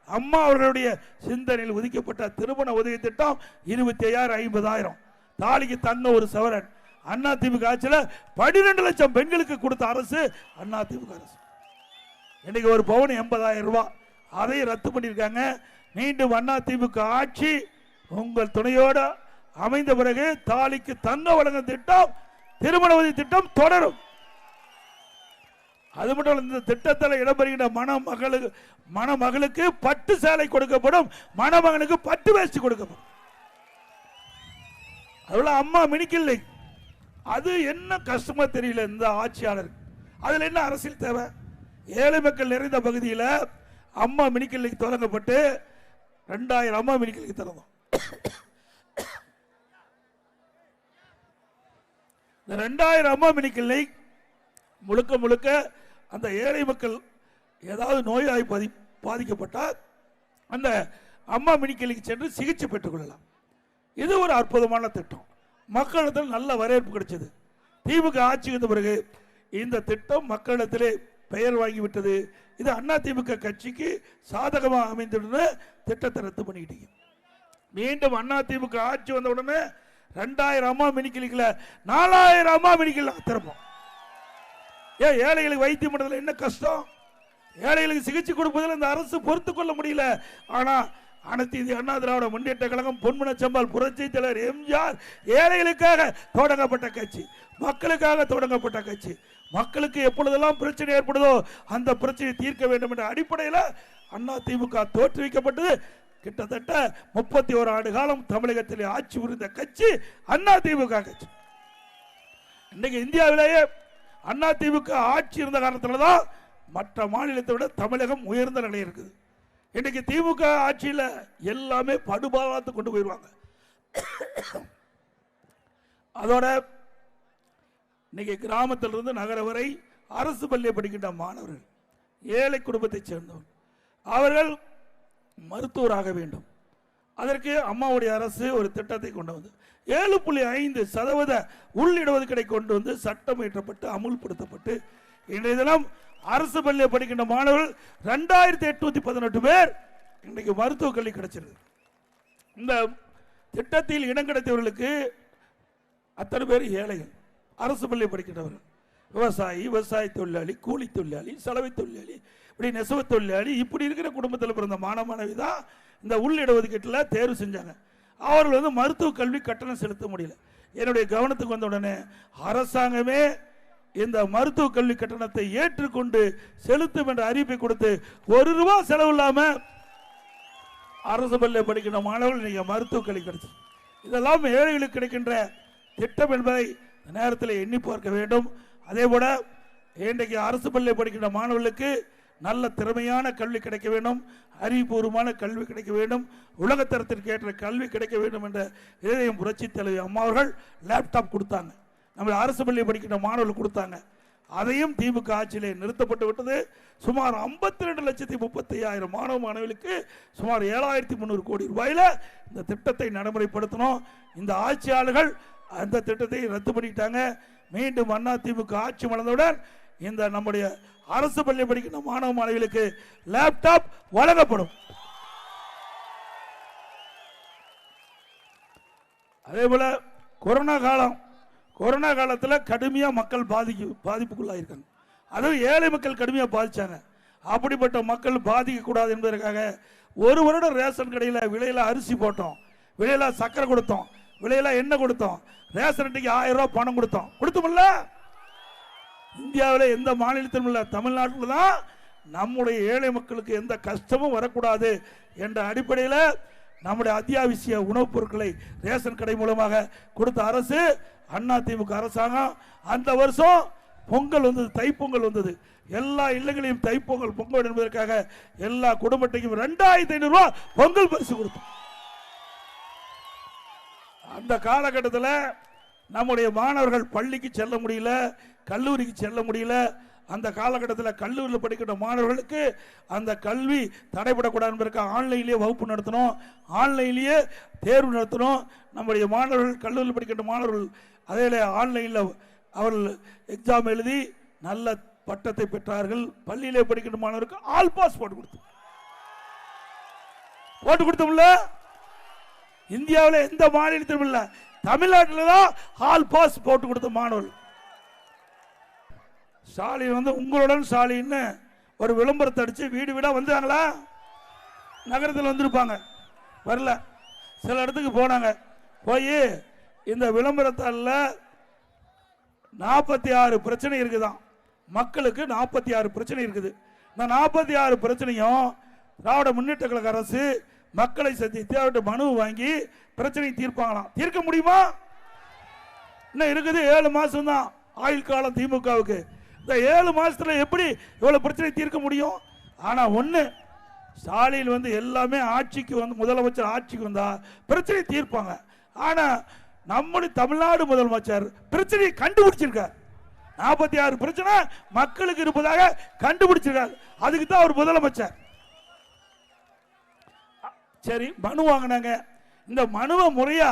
அம்மா அவர்களுடைய சிந்தனையில் ஒதுக்கப்பட்ட திருமண உதவி திட்டம் 25,000 50,000 தாலிக்கு தங்க ஒரு சவரன் அதிமுக ஆட்சியில் 12 லட்சம் பெண்களுக்கு கொடுத்த அரசு அதிமுக அரசு. இன்னைக்கு ஒரு பவுன் 80,000 ரூபாய், அதை ரத்து பண்ணியிருக்காங்க. மீண்டும் அதிமுக ஆட்சி உங்கள் துணையோடு அமைந்த பிறகு தாலிக்கு தங்க வழங்கும் திட்டம், திருமண உதவி திட்டம் தொடரும். அது மட்டும் இந்த திட்டத்தில் இடம்பெறுகின்ற மணமகளுக்கு பட்டு சேலை கொடுக்கப்படும், மணமகனுக்கு பட்டு வேஷ்டி கொடுக்கப்படும். அதுல அம்மா மினிக்கில்லை. அது என்ன கஷ்டமா தெரியல இந்த ஆட்சியாளர். அதுல என்ன அரசியல் தேவை? ஏழை மக்கள் நிறைந்த பகுதியில் அம்மா மினிக்கில்லைக்கு தொடங்கப்பட்டு 2000 அம்மா மினிக்கில்லைக்கு திறந்தோம். இந்த 2000 அம்மா மினிக்கில்லை முழுக்க முழுக்க அந்த ஏழை மக்கள் ஏதாவது நோயாய் பாதிக்கப்பட்டால் அந்த அம்மா மினிக்கில்லைக்கு சென்று சிகிச்சை பெற்றுக் கொள்ளலாம். இது ஒரு அற்புதமான திட்டம். மக்களிடத்தில் நல்ல வரவேற்பு கிடைச்சது. திமுக ஆட்சி வந்த பிறகு இந்த திட்டம் மக்களிடத்திலே பெயர் வாங்கிவிட்டது. இது அதிமுக கட்சிக்கு சாதகமாக அமைந்துள்ள திட்டத்தை ரத்து பண்ணிக்கிட்டீங்க. மீண்டும் அதிமுக ஆட்சி வந்த உடனே 2000 அம்மா மினிக்கில்லைல 4000 அம்மா மினிக்கில்லை திறப்போம். ஏன் ஏழைகளுக்கு வைத்தியம் பண்ணுறதுல என்ன கஷ்டம்? ஏழைகளுக்கு சிகிச்சை கொடுப்பதில் இந்த அரசு பொறுத்துக் கொள்ள முடியல. ஆனா அனைத்து இந்திய அண்ணா திராவிட முன்னேற்ற கழகம், பொன்மனச்செம்பால் புரட்சி தலைவர் எம்ஜிஆர் ஏழைகளுக்காக தொடங்கப்பட்ட கட்சி, மக்களுக்காக தொடங்கப்பட்ட கட்சி. மக்களுக்கு எப்பொழுதெல்லாம் பிரச்சனை ஏற்படுதோ அந்த பிரச்சனையை தீர்க்க வேண்டும் என்ற அடிப்படையில் அதிமுக தோற்றுவிக்கப்பட்டது. கிட்டத்தட்ட 31 ஆண்டு காலம் தமிழகத்தில் ஆட்சி புரிந்த கட்சி அதிமுக கட்சி. இன்னைக்கு இந்தியாவிலேயே அதிமுக ஆட்சி இருந்த காரணத்தில் தான் மற்ற மாநிலத்தை விட தமிழகம் உயர்ந்த நிலை இருக்குது. இன்னைக்கு திமுக ஆட்சியில் எல்லாமே படுபாலத்து கொண்டு போயிருவாங்க. அதோட இன்னைக்கு கிராமத்திலிருந்து நகர வரை அரசு பள்ளியை படிக்கின்ற மாணவர்கள், ஏழை குடும்பத்தைச் சேர்ந்தவர்கள், அவர்கள் மருத்துவராக வேண்டும். அதற்கு அம்மாவுடைய அரசு ஒரு திட்டத்தை கொண்டு வந்து 7.5% உள்ளிடுவதுக்கடை கொண்டு வந்து சட்டம் இயற்றப்பட்டு அமுல்படுத்தப்பட்டு இன்றைய தினம் அரசு பள்ளியை படிக்கின்ற மாணவர்கள் 2818 பேர் இன்றைக்கு மருத்துவக் கல்வி கிடைச்சிருக்கு. இந்த திட்டத்தில் இடம் கிடைத்தவர்களுக்கு அத்தனை பேர் ஏழைகள், அரசு பள்ளியை படிக்கின்றவர்கள், விவசாயி, விவசாய தொழிலாளி, கூலி தொழிலாளி, சலவை தொழிலாளி, இப்படி நெசவு தொழிலாளி, இப்படி இருக்கிற குடும்பத்தில் பிறந்த மாணவி தான் இந்த உள்ளிடஒதுக்கீட்டில் தேர்வு செஞ்சாங்க. அவர்கள் வந்து மருத்துவ கல்வி கட்டணம் செலுத்த முடியல. என்னுடைய கவனத்துக்கு வந்த உடனே அரசாங்கமே இந்த மருத்துவ கல்வி கட்டணத்தை ஏற்றுக்கொண்டு செலுத்தும் என்ற அறிவிப்பை கொடுத்து ₹1 செலவு இல்லாமல் அரசு பள்ளியை படிக்கின்ற மாணவர்கள் நீங்க மருத்துவ கல்வி கிடைச்சு. இதெல்லாம் ஏழைகளுக்கு கிடைக்கின்ற திட்டம் என்பதை நேரத்தில் எண்ணி பார்க்க வேண்டும். அதே போல இன்றைக்கு அரசு பள்ளியை படிக்கின்ற மாணவர்களுக்கு நல்ல திறமையான கல்வி கிடைக்க வேண்டும், அறிவுபூர்வமான கல்வி கிடைக்க வேண்டும், உலகத்தரத்திற்கு ஏற்ற கல்வி கிடைக்க வேண்டும் என்ற இதயம் புரட்சி தலைவி அம்மா அவர்கள் லேப்டாப் கொடுத்தாங்க. நம்ம அரசு பள்ளியை படிக்கின்ற மாணவர்கள் கொடுத்தாங்க. அதையும் திமுக ஆட்சியிலே நிறுத்தப்பட்டு விட்டது. சுமார் 52,35,000 மாணவ மாணவிகளுக்கு சுமார் 7,300 கோடி ரூபாயில இந்த திட்டத்தை நடைமுறைப்படுத்தணும். இந்த ஆட்சியாளர்கள் அந்த திட்டத்தை ரத்து பண்ணிட்டாங்க. மீண்டும் அதிமுக ஆட்சி மலர்ந்தவுடன் இந்த நம்முடைய அரசு பள்ளி படிக்கின்ற மாணவ மாணவிகளுக்கு லேப்டாப் வழங்கப்படும். அதே போல கொரோனா காலத்தில் கடுமையாக மக்கள் பாதிப்புக்குள்ளாயிருக்காங்க. அதுவும் ஏழை மக்கள் கடுமையாக பாதிச்சாங்க. அப்படிப்பட்ட மக்கள் பாதிக்கக்கூடாது என்பதற்காக ஒரு வருடம் ரேஷன் கடையில் விலையில அரிசி போட்டோம், விலையில சக்கரை கொடுத்தோம், விலையில எண்ணெய் கொடுத்தோம், ரேஷன் அட்டைக்கு 1000 ரூபாய் பணம் கொடுத்தோம்ல. இந்தியாவில் எந்த மாநிலத்திலும் இல்லை, தமிழ்நாட்டில் தான் நம்முடைய ஏழை மக்களுக்கு எந்த கஷ்டமும் வரக்கூடாது என்ற அடிப்படையில் நம்முடைய அத்தியாவசிய உணவுப் பொருட்களை ரேஷன் கடை மூலமாக கொடுத்த அரசு அதிமுக அரசாங்கம். அந்த வருஷம் பொங்கல் வந்தது, தைப்பொங்கல் வந்தது. எல்லா இல்லங்களையும் தைப்பொங்கல் பொங்கல் என்பதற்காக எல்லா குடும்பத்தையும் 2500 ரூபாய் பொங்கல் பரிசு கொடுத்தோம். அந்த காலகட்டத்தில் நம்முடைய மாணவர்கள் பள்ளிக்கு செல்ல முடியல, கல்லூரிக்கு செல்ல முடியல. அந்த காலகட்டத்தில் கல்லூரியில் படிக்கின்ற மாணவர்களுக்கு அந்த கல்வி தடைபடக்கூடாது என்பதற்காக ஆன்லைன்லேயே வகுப்பு நடத்தணும், ஆன்லைன்லேயே தேர்வு நடத்தணும். நம்முடைய மாணவர்கள் கல்லூரியில் படிக்கின்ற மாணவர்கள் அதே ஆன்லைனில் அவர்கள் எக்ஸாம் எழுதி நல்ல பட்டத்தை பெற்றார்கள். பள்ளியிலே படிக்கிற மாணவருக்கு ஆல் பாஸ் போட்டு கொடுத்தோம்ல. இந்தியாவில் எந்த மாநிலத்திலும் இல்ல, தமிழ்நாட்டில் தான் ஆல் பாஸ் போட்டு கொடுத்த மாணவர்கள். ஸ்டாலின் உங்களுடன் ஸ்டாலின் ஒரு விளம்பரத்தை அடிச்சு வீடு வீடா வந்தாங்களா? நகரத்தில் வந்திருப்பாங்க, வரல. சில இடத்துக்கு போனாங்க. போய் இந்த விளம்பரத்தால 46 பிரச்சனை இருக்குதான். மக்களுக்கு 46 பிரச்சனை இருக்குது. இந்த 46 பிரச்சனையும் திராவிட முன்னேற்ற கழக அரசு மக்களை சந்தித்து அவர்கிட்ட மனு வாங்கி பிரச்சனை தீர்ப்பாங்களாம். தீர்க்க முடியுமா? இன்னும் இருக்குது 7 மாசம் தான் ஆயுள் காலம் திமுகவுக்கு. இந்த 7 மாசத்துல எப்படி இவ்வளவு பிரச்சனை தீர்க்க முடியும்? ஆனா ஒண்ணு, ஸ்டாலின் எல்லாமே ஆட்சிக்கு முதலமைச்சர் ஆட்சிக்கு வந்தா பிரச்சனை தீர்ப்பாங்க. ஆனா நம்முடைய தமிழ்நாடு முதலமைச்சர் பிரச்சனையை கண்டுபிடிச்சிருக்கார். 46 பிரச்சனை மக்களுக்கு இருப்பதாக கண்டுபிடிச்சிருக்கார். அதுக்கு தான் அவர் முதலமைச்சர். சரி, மனு வாங்கினாங்க. இந்த மனுவை முறையா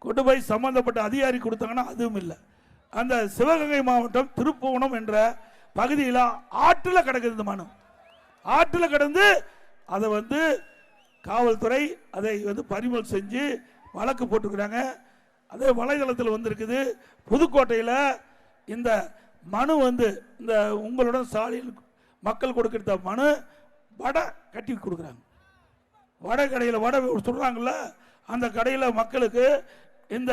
கொண்டு போய் சம்பந்தப்பட்ட அதிகாரி கொடுத்தாங்கன்னா அதுவும் இல்லை. அந்த சிவகங்கை மாவட்டம் திருப்புவனம் என்ற பகுதியில் ஆற்றில் கிடக்குது. இந்த மனு ஆற்றில் கிடந்து அதை காவல்துறை அதை பறிமுதல் செஞ்சு வழக்கு போட்டுக்கிறாங்க. அதே வலைதளத்தில் வந்திருக்குது. புதுக்கோட்டையில் இந்த மனு இந்த உங்களுடன் ஸ்டாலின் மக்கள் கொடுக்கிற மனு வடை கட்டி கொடுக்குறாங்க. வடை கடையில் வடை சொல்றாங்கல்ல, அந்த கடையில் மக்களுக்கு இந்த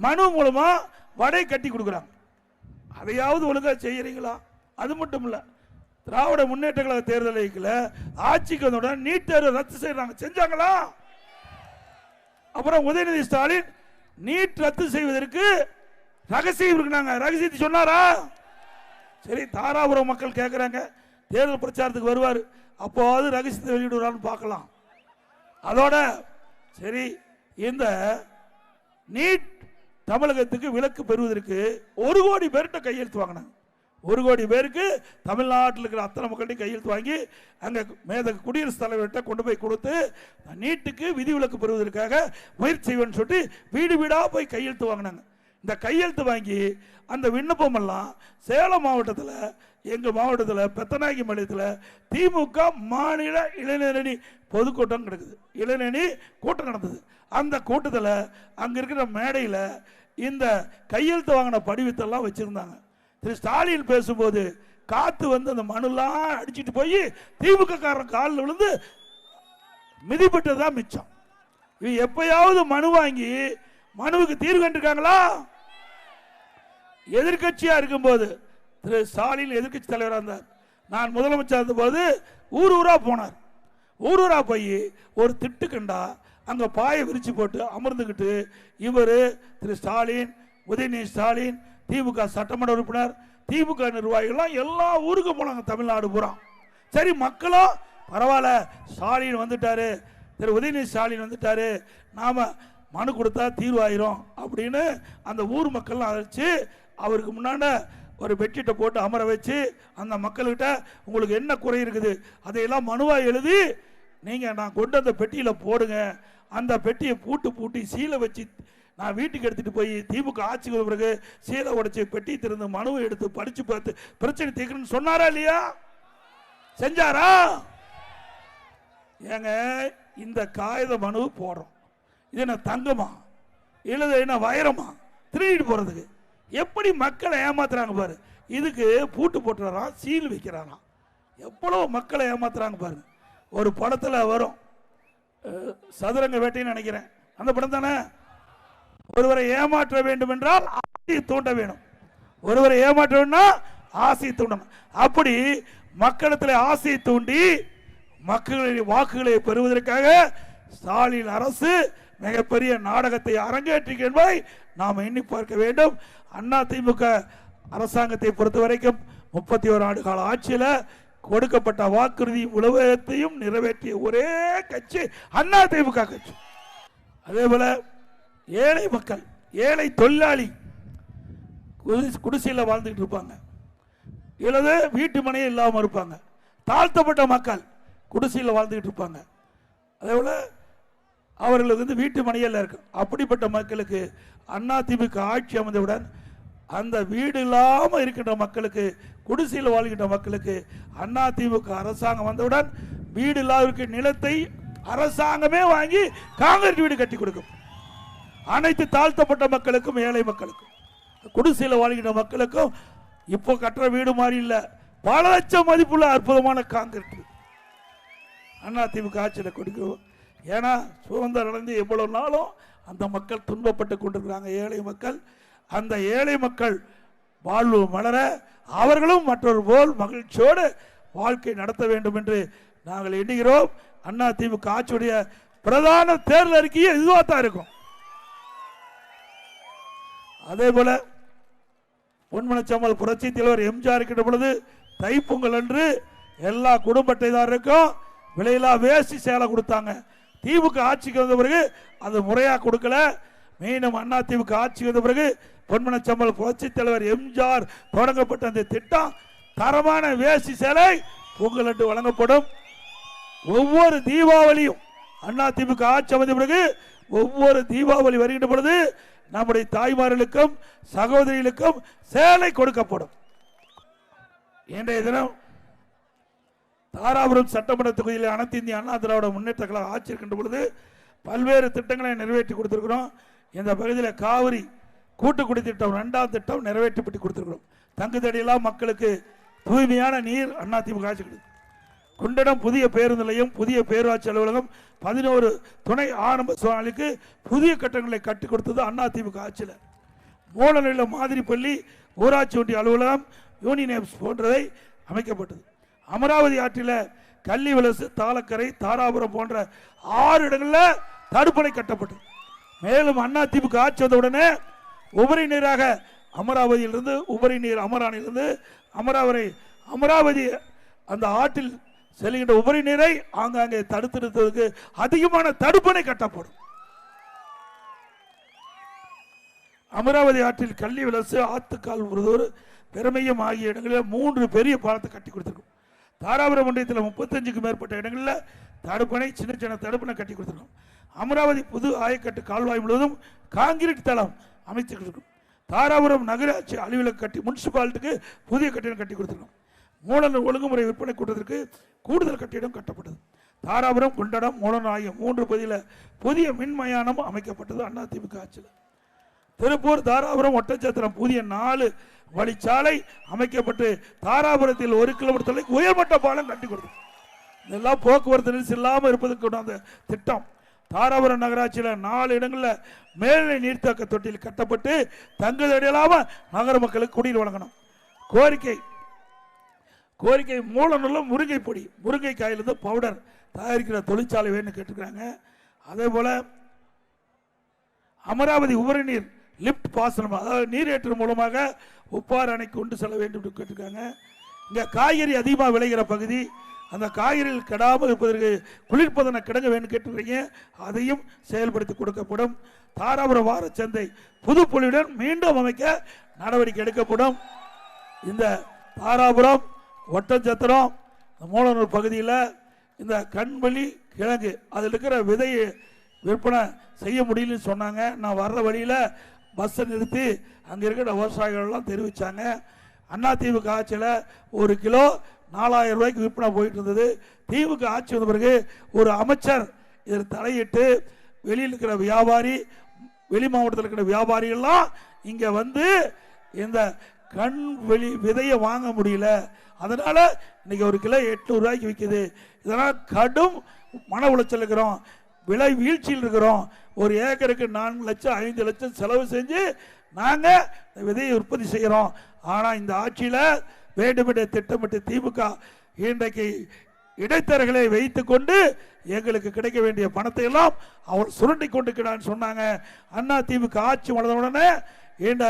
மனு மூலமா வடை கட்டி கொடுக்குறாங்க. அதையாவது ஒழுங்கா செய்யறீங்களா? அது மட்டும் இல்ல, திராவிட முன்னேற்ற கழக தேர்தலில் ஆட்சிக்கு வந்தவுடன் நீட் தேர்வு ரத்து செய்யறாங்க. செஞ்சாங்களா? அப்புறம் உதயநிதி ஸ்டாலின் நீட் ரத்து செய்வதற்கு ரகசியம் இருக்குனாங்க. ரகசியத்தை சொன்னாரா? சரி, தாராபுரம் மக்கள் கேட்கிறாங்க, தேர்தல் பிரச்சாரத்துக்கு வருவார், அப்போது ரகசியத்தை வெளியிடுவார்னு பார்க்கலாம். அதோட சரி, இந்த நீட் தமிழகத்துக்கு விலக்கு பெறுவதற்கு 1 கோடி பேர்கிட்ட கையெழுத்து வாங்கினாங்க. 1 கோடி பேருக்கு தமிழ்நாட்டில் இருக்கிற அத்தனை மக்கள்கிட்ட கையெழுத்து வாங்கி அங்கே மேதகு குடியரசுத் தலைவர்கிட்ட கொண்டு போய் கொடுத்து நீட்டுக்கு விதிவிலக்கு பெறுவதற்காக முயற்சி செய்வேன்னு சொல்லிட்டு வீடு வீடாக போய் கையெழுத்து வாங்கினாங்க. இந்த கையெழுத்து வாங்கி அந்த விண்ணப்பம் எல்லாம் சேலம் மாவட்டத்தில், எங்கள் மாவட்டத்தில் பெத்தநாயகி மலையத்தில் திமுக மாநில இளைஞரணி பொதுக்கூட்டம் நடக்குது. இளைஞரணி கூட்டம் நடந்தது. அந்த கூட்டத்தில் அங்கே இருக்கிற மேடையில் இந்த கையெழுத்து வாங்கின படிவத்தெல்லாம் வச்சுருந்தாங்க. திரு ஸ்டாலின் பேசும்போது காத்து அந்த மனுலாம் அடிச்சுட்டு போய் திமுக காரன் காலில் விழுந்து மிதிப்பட்டதான் மிச்சம். இவ எப்பயாவது மனு வாங்கி மனுவுக்கு தீர்வு கண்டிருக்காங்களா? எதிர்கட்சியா இருக்கும்போது திரு ஸ்டாலின் எதிர்கட்சி தலைவராக இருந்தார். நான் முதலமைச்சர் இருந்தபோது ஊர் ஊரா போனார். ஊர் ஊரா போய் ஒரு திட்டு கண்டா அங்க பாயை விரிச்சு போட்டு அமர்ந்துகிட்டு இவர் திரு ஸ்டாலின், உதயநிதி ஸ்டாலின், திமுக சட்டமன்ற உறுப்பினர், திமுக நிர்வாகிகள் எல்லா ஊருக்கும் போனாங்க, தமிழ்நாடு பூரா. சரி, மக்களும் பரவாயில்ல, ஸ்டாலின் வந்துட்டாரு, திரு உதயநிதி ஸ்டாலின் வந்துட்டாரு, நாம மனு கொடுத்தா தீர்வாயிரும் அப்படின்னு அந்த ஊர் மக்கள் அழைச்சு அவருக்கு முன்னாடி ஒரு பெட்ஷீட்டை போட்டு அமர வச்சு அந்த மக்கள்கிட்ட உங்களுக்கு என்ன குறை இருக்குது அதையெல்லாம் மனுவா எழுதி நீங்க நான் கொண்டு அந்த பெட்டியில போடுங்க, அந்த பெட்டியை பூட்டி சீலை வச்சு நான் வீட்டுக்கு எடுத்துட்டு போய் திமுக ஆட்சிக்கு பிறகு சீலை உடைச்சு பெட்டி திறந்து மனுவை எடுத்து படிச்சு பார்த்து பிரச்சனை தீர்க்கணும்னு சொன்னாரா இல்லையா? செஞ்சாரா? ஏங்க, இந்த காகித மனு போடுறோம், இது என்ன தங்கமா இல்லது என்ன வைரமா திருடிட்டு போறதுக்கு? எப்படி மக்களை ஏமாத்துறாங்க பாரு. இதுக்கு பூட்டு போட்டுறான், சீல் வைக்கிறாராம். எவ்வளவு மக்களை ஏமாத்துறாங்க பாருங்க. ஒரு படத்துல வரும், சதுரங்க வேட்டைன்னு நினைக்கிறேன், அந்த படம் தானே. ஒருவரை ஏமாற்ற வேண்டும் என்றால் ஆசையை தூண்ட வேணும், ஒருவரை ஏமாற்ற வேணும்னா ஆசையை தூண்டணும். அப்படி மக்களிடத்தில் ஆசையை தூண்டி மக்களின் வாக்குகளை பெறுவதற்காக ஸ்டாலின் அரசு மிகப்பெரிய நாடகத்தை அரங்கேற்றிக் என்பதை நாம் எண்ணி பார்க்க வேண்டும். அண்ணா திமுக அரசாங்கத்தை பொறுத்த வரைக்கும் 31 ஆண்டு கால ஆட்சியில் கொடுக்கப்பட்ட வாக்குறுதி உலகத்தையும் நிறைவேற்றிய ஒரே கட்சி அண்ணா திமுக கட்சி. அதே போல ஏழை மக்கள், ஏழை தொழிலாளி குடிசையில் வாழ்ந்துட்டு இருப்பாங்க, இல்லது வீட்டு மனையே இல்லாமல் இருப்பாங்க. தாழ்த்தப்பட்ட மக்கள் குடிசையில் வாழ்ந்துகிட்டு இருப்பாங்க. அதே போல அவர்களுக்கு வீட்டு மனையில் இருக்கு. அப்படிப்பட்ட மக்களுக்கு அண்ணா திமுக ஆட்சி அமைந்தவுடன் அந்த வீடு இல்லாம இருக்கின்ற மக்களுக்கு, குடிசையில் வாழ்கின்ற மக்களுக்கு அதிமுக அரசாங்கம் வந்தவுடன் வீடு இல்லாத நிலத்தை அரசாங்கமே வாங்கி காங்கிரீட் வீடு கட்டி கொடுக்கும். அனைத்து தாழ்த்தப்பட்ட மக்களுக்கும், ஏழை மக்களுக்கும், குடிசையில் வாழ்கின்ற மக்களுக்கும் இப்போ கட்டுற வீடு மாதிரி இல்ல, பல லட்சம் மதிப்புள்ள அற்புதமான காங்கிரீட் அதிமுக ஆட்சியில் கொடுக்கிறோம். ஏன்னா சுதந்திரம் அடைந்து எவ்வளவு நாளும் அந்த மக்கள் துன்பப்பட்டு கொண்டிருக்கிறாங்க, ஏழை மக்கள். அந்த ஏழை மக்கள் வாழ்வு மலர அவர்களும் மற்றொரு போல் மகிழ்ச்சியோடு வாழ்க்கை நடத்த வேண்டும் என்று நாங்கள் எண்ணுகிறோம். அதிமுக ஆட்சியுடைய பிரதான தேர்தல் அறிக்கையை இதுவாக தான் இருக்கும். அதே போல பொன்மனச்சம்மல் புரட்சி தலைவர் எம்ஜிஆர் இருக்கின்ற பொழுது தைப்பொங்கல் அன்று எல்லா குடும்ப அட்டைதாரருக்கும் விலையில்லா வேஷ்டி சேலை கொடுத்தாங்க. திமுக ஆட்சிக்கு வந்த பிறகு அது முறையாக கொடுக்கல. மீண்டும் அதிமுக ஆட்சிக்கு வந்த பிறகு பொன்மனச்சம்மல் புரட்சி தலைவர் எம்ஜிஆர் தொடங்கப்பட்ட அந்த திட்டம் தரமான வேஷ்டி சேலை பொங்கல் அன்று வழங்கப்படும். ஒவ்வொரு தீபாவளியும் அதிமுக ஆட்சி வந்த பிறகு ஒவ்வொரு தீபாவளி வருகின்ற பொழுது நம்முடைய தாய்மார்களுக்கும் சகோதரிகளுக்கும் சேலை கொடுக்கப்படும். இன்றைய தினம் தாராபுரம் சட்டமன்ற தொகுதியில் அனைத்து இந்திய அண்ணா திராவிட முன்னேற்ற கழகம் ஆட்சி இருக்கின்ற பொழுது பல்வேறு திட்டங்களை நிறைவேற்றி கொடுத்திருக்கிறோம். இந்த பகுதியில் காவிரி கூட்டு குடித்திட்டம் 2ஆம் திட்டம் நிறைவேற்றப்பட்டு கொடுத்திருக்கிறோம். தங்குதடியெல்லாம் மக்களுக்கு தூய்மையான நீர் அதிமுக ஆட்சி கொடுத்து, குண்டடம் புதிய பேருந்து நிலையம், புதிய பேரூராட்சி அலுவலகம், 11 துணை ஆரம்ப சுகாதாரங்களுக்கு புதிய கட்டங்களை கட்டி கொடுத்தது அதிமுக ஆட்சியில். மூலநில மாதிரி பள்ளி, ஊராட்சி ஒன்றிய அலுவலகம், யூனியன் போன்றவை அமைக்கப்பட்டது. அமராவதி ஆற்றில் கள்ளி விலசு, தாளக்கரை, தாராபுரம் போன்ற 6 இடங்களில் தடுப்பணை கட்டப்பட்டது. மேலும் அதிமுக ஆட்சி வந்தவுடனே உபரி நீராக அமராவதியிலிருந்து உபரி நீர் அமரானிலிருந்து அமராவதி அந்த ஆற்றில் செல்கின்ற உபரி நீரை ஆங்காங்கே தடுத்து நிறுத்துவதற்கு அதிகமான தடுப்பணை கட்டப்படும். அமராவதி ஆற்றில் கள்ளி விலசு, ஆத்துக்கால் முருதூர், பெருமையம் ஆகிய இடங்களில் 3 பெரிய பாலத்தை கட்டி கொடுத்திருக்கும். தாராபுரம் ஒன்றியத்தில் 35க்கும் மேற்பட்ட இடங்களில் தடுப்பணை, சின்ன சின்ன தடுப்பணை கட்டி கொடுத்திருக்கும். அமராவதி புது ஆயக்கட்டு கால்வாய் முழுவதும் காங்கிரீட் தளம் அமைச்சிருக்கும். தாராபுரம் நகராட்சி அலுவலக கட்டி முனிசிபாலிட்டிக்கு புதிய கட்டிடம் கட்டி கொடுத்திருக்கும். மூலநூல் ஒழுங்குமுறை விற்பனை கூட்டத்திற்கு கூடுதல் கட்டிடம் கட்டப்பட்டது. தாராபுரம், குண்டடம், மூலநூல் ஆகிய 3 பகுதியில் புதிய மின்மயானம் அமைக்கப்பட்டது அதிமுக ஆட்சியில். திருப்பூர், தாராபுரம், ஒட்டச்சத்திரம் புதிய 4 வழிச்சாலை அமைக்கப்பட்டு தாராபுரத்தில் 1 கிலோமீட்டர் தொலைக்கு உயர்மட்ட பாலம் கட்டி கொடுத்தது. இதெல்லாம் போக்குவரத்து நெரிசல் இல்லாமல் இருப்பதற்கு அந்த திட்டம். தாராபுரம் நகராட்சியில் 4 இடங்களில் மேல்நிலை நீர்த்தேக்க தொட்டியில் கட்டப்பட்டு தங்குதடையில்லாம நகர மக்களுக்கு குடிநீர் வழங்கணும். கோரிக்கை மூலநூல்ல முருங்கை பொடி, முருங்கைக்காயிலிருந்து பவுடர் தயாரிக்கிற தொழிற்சாலை வேணும்னு கேட்டுக்கிறாங்க. அதே போல அமராவதி உபரி நீர் லிப்ட் பாசனம், அதாவது நீரேற்று மூலமாக உப்பாறு அணைக்கு கொண்டு செல்ல வேண்டும் என்று கேட்டிருக்காங்க. இங்கே காய்கறி அதிகமாக விளைகிற பகுதி, அந்த காய்கறிகள் கெடாமல் இருப்பதற்கு குளிர்பதன கிடங்க வேண்டும் கேட்டிருக்கீங்க, அதையும் செயல்படுத்தி கொடுக்கப்படும். தாராபுரம் வாரச்சந்தை புதுப்பொலியுடன் மீண்டும் அமைக்க நடவடிக்கை எடுக்கப்படும். இந்த தாராபுரம், ஒட்டச்சத்திரம், மூலநூல் பகுதியில் இந்த கண்வழி கிழங்கு அதில் இருக்கிற விதையை விற்பனை செய்ய முடியலன்னு சொன்னாங்க. நான் வர்ற வழியில் பஸ்ஸை நிறுத்தி அங்கே இருக்கிற விவசாயிகள்லாம் தெரிவித்தாங்க. அதிமுக ஆட்சியில் 1 கிலோ 4000 ரூபாய்க்கு விற்பனை போயிட்டு இருந்தது. திமுக ஆட்சி வந்த பிறகு ஒரு அமைச்சர் இதில் தலையிட்டு வெளியில் இருக்கிற வியாபாரி, வெளி மாவட்டத்தில் இருக்கிற வியாபாரிகள்லாம் இங்கே வந்து இந்த கண் வெளி விதையை வாங்க முடியல. அதனால இன்னைக்கு 1 கிலோ 800 ரூபாய்க்கு விற்குது. இதனால் கடும் மன உளைச்சல் இருக்கிறோம், விலை வீழ்ச்சியில் இருக்கிறோம். 1 ஏக்கருக்கு 4 லட்சம் 5 லட்சம் செலவு செஞ்சு நாங்கள் விதையை உற்பத்தி செய்கிறோம். ஆனால் இந்த ஆட்சியில் வேண்டுமென்றே திட்டமிட்டு திமுக இன்றைக்கு இடைத்தரகளை வைத்துக் கொண்டு எங்களுக்கு கிடைக்க வேண்டிய பணத்தை எல்லாம் அவர் சுரண்டி கொண்டிருக்கிறான்னு சொன்னாங்க. அதிமுக ஆட்சி வளர்ந்தவுடனே இந்த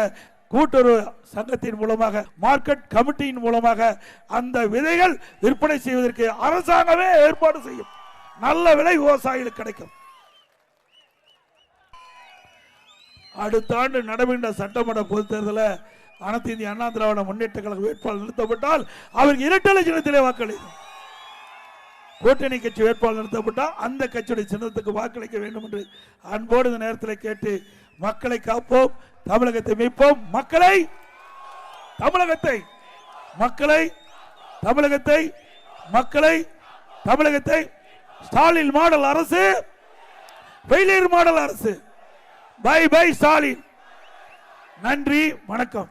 கூட்டுறவு சங்கத்தின் மூலமாக, மார்க்கெட் கமிட்டியின் மூலமாக அந்த விதைகள் விற்பனை செய்வதற்கு அரசாங்கமே ஏற்பாடு செய்யும். நல்ல விலை விவசாயிகளுக்கு கிடைக்கும். அடுத்த ஆண்டு நடைபெற்ற சட்டமன்ற பொதுத் தேர்தலில் அனைத்து இந்திய அண்ணா திராவிட முன்னேற்ற கழக வேட்பாளர் நிறுத்தப்பட்டால் அவருக்கு இரட்டை சின்னத்திலே வாக்களிக்கும். கூட்டணி கட்சி வேட்பாளர் நிறுத்தப்பட்டால் அந்த கட்சியுடைய சின்னத்துக்கு வாக்களிக்க வேண்டும் என்று அன்போடு இந்த நேரத்தில் கேட்டு, மக்களை காப்போம், தமிழகத்தை மீட்போம், மக்களை தமிழகத்தை தமிழகத்தை ஸ்டாலின் மாடல் அரசு, ஃபெயிலியர் மாடல் அரசு. Bye bye Stalin. நன்றி, வணக்கம்.